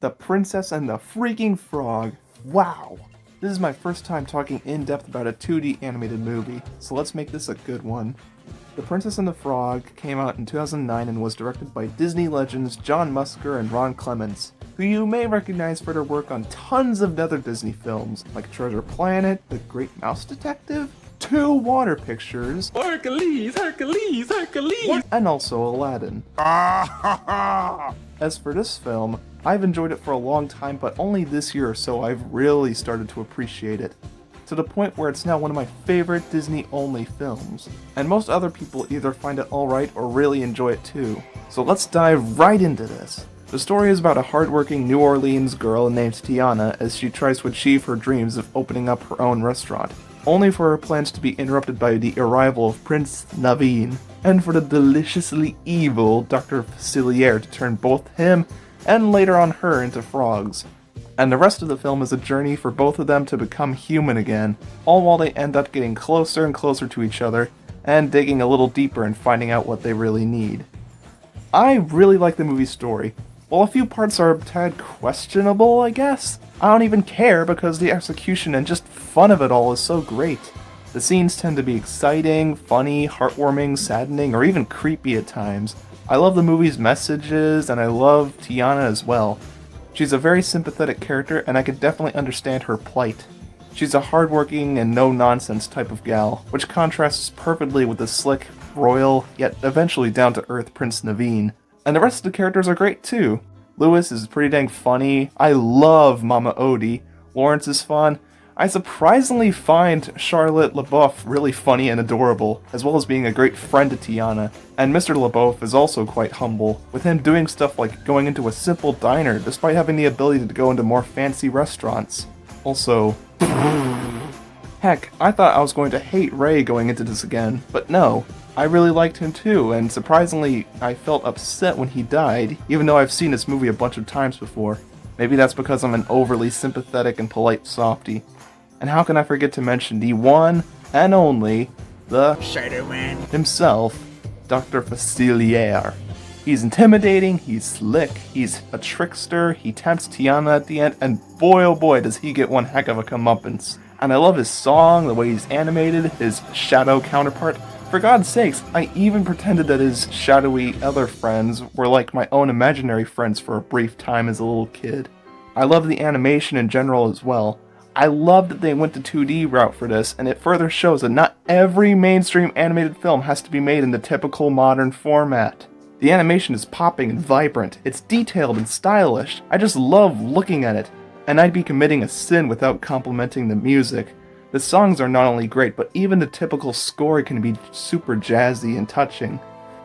The Princess and the Freaking Frog. Wow! This is my first time talking in depth about a 2D animated movie, so let's make this a good one. The Princess and the Frog came out in 2009 and was directed by Disney legends John Musker and Ron Clements, who you may recognize for their work on tons of other Disney films, like Treasure Planet, The Great Mouse Detective, 2 Water Pictures, Hercules, Hercules, Hercules! and also Aladdin. As for this film, I've enjoyed it for a long time, but only this year or so I've really started to appreciate it, to the point where it's now one of my favorite Disney-only films, and most other people either find it alright or really enjoy it too. So let's dive right into this. The story is about a hardworking New Orleans girl named Tiana as she tries to achieve her dreams of opening up her own restaurant, only for her plans to be interrupted by the arrival of Prince Naveen, and for the deliciously evil Dr. Facilier to turn both him and later on her into frogs. And the rest of the film is a journey for both of them to become human again, all while they end up getting closer and closer to each other, and digging a little deeper and finding out what they really need. I really like the movie's story. While a few parts are a tad questionable, I guess, I don't even care because the execution and just fun of it all is so great. The scenes tend to be exciting, funny, heartwarming, saddening, or even creepy at times. I love the movie's messages, and I love Tiana as well. She's a very sympathetic character, and I could definitely understand her plight. She's a hardworking and no-nonsense type of gal, which contrasts perfectly with the slick, royal, yet eventually down-to-earth Prince Naveen. And the rest of the characters are great too. Louis is pretty dang funny. I love Mama Odie. Lawrence is fun. I surprisingly find Charlotte LaBeouf really funny and adorable, as well as being a great friend to Tiana. And Mr. LaBeouf is also quite humble, with him doing stuff like going into a simple diner despite having the ability to go into more fancy restaurants. Also, heck, I thought I was going to hate Ray going into this again, but no. I really liked him too, and surprisingly, I felt upset when he died, even though I've seen this movie a bunch of times before. Maybe that's because I'm an overly sympathetic and polite softie. And how can I forget to mention the one and only, the Shadow Man himself, Dr. Facilier. He's intimidating, he's slick, he's a trickster, he tempts Tiana at the end, and boy oh boy does he get one heck of a comeuppance. And I love his song, the way he's animated, his shadow counterpart. For God's sakes, I even pretended that his shadowy other friends were like my own imaginary friends for a brief time as a little kid. I love the animation in general as well. I love that they went the 2D route for this, and it further shows that not every mainstream animated film has to be made in the typical modern format. The animation is popping and vibrant, it's detailed and stylish, I just love looking at it, and I'd be committing a sin without complimenting the music. The songs are not only great, but even the typical score can be super jazzy and touching.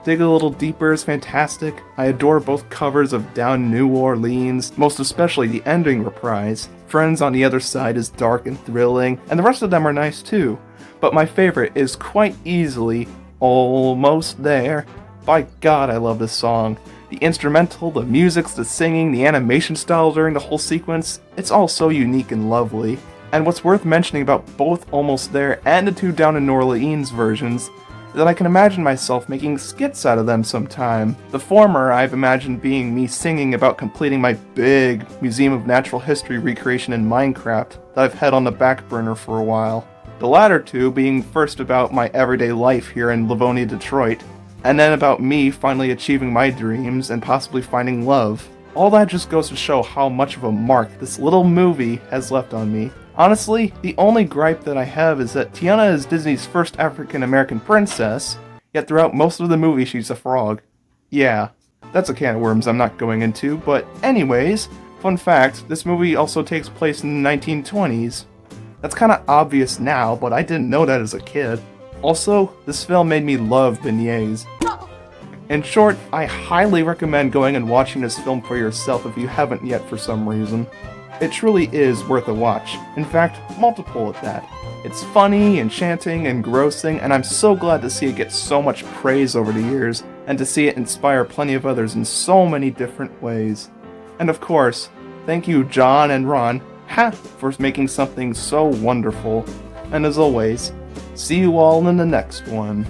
Dig a Little Deeper is fantastic. I adore both covers of Down New Orleans, most especially the ending reprise. Friends on the Other Side is dark and thrilling, and the rest of them are nice too. But my favorite is quite easily Almost There. By God, I love this song. The instrumental, the music, the singing, the animation style during the whole sequence, it's all so unique and lovely. And what's worth mentioning about both Almost There and the 2 Down in New Orleans versions is that I can imagine myself making skits out of them sometime. The former I've imagined being me singing about completing my big Museum of Natural History recreation in Minecraft that I've had on the back burner for a while. The latter two being first about my everyday life here in Livonia, Detroit, and then about me finally achieving my dreams and possibly finding love. All that just goes to show how much of a mark this little movie has left on me. Honestly, the only gripe that I have is that Tiana is Disney's first African-American princess, yet throughout most of the movie she's a frog. Yeah, that's a can of worms I'm not going into, but anyways, fun fact, this movie also takes place in the 1920s. That's kinda obvious now, but I didn't know that as a kid. Also, this film made me love beignets. In short, I highly recommend going and watching this film for yourself if you haven't yet for some reason. It truly is worth a watch. In fact, multiple at that. It's funny, enchanting, engrossing, and I'm so glad to see it get so much praise over the years, and to see it inspire plenty of others in so many different ways. And of course, thank you John and Ron, for making something so wonderful. And as always, see you all in the next one.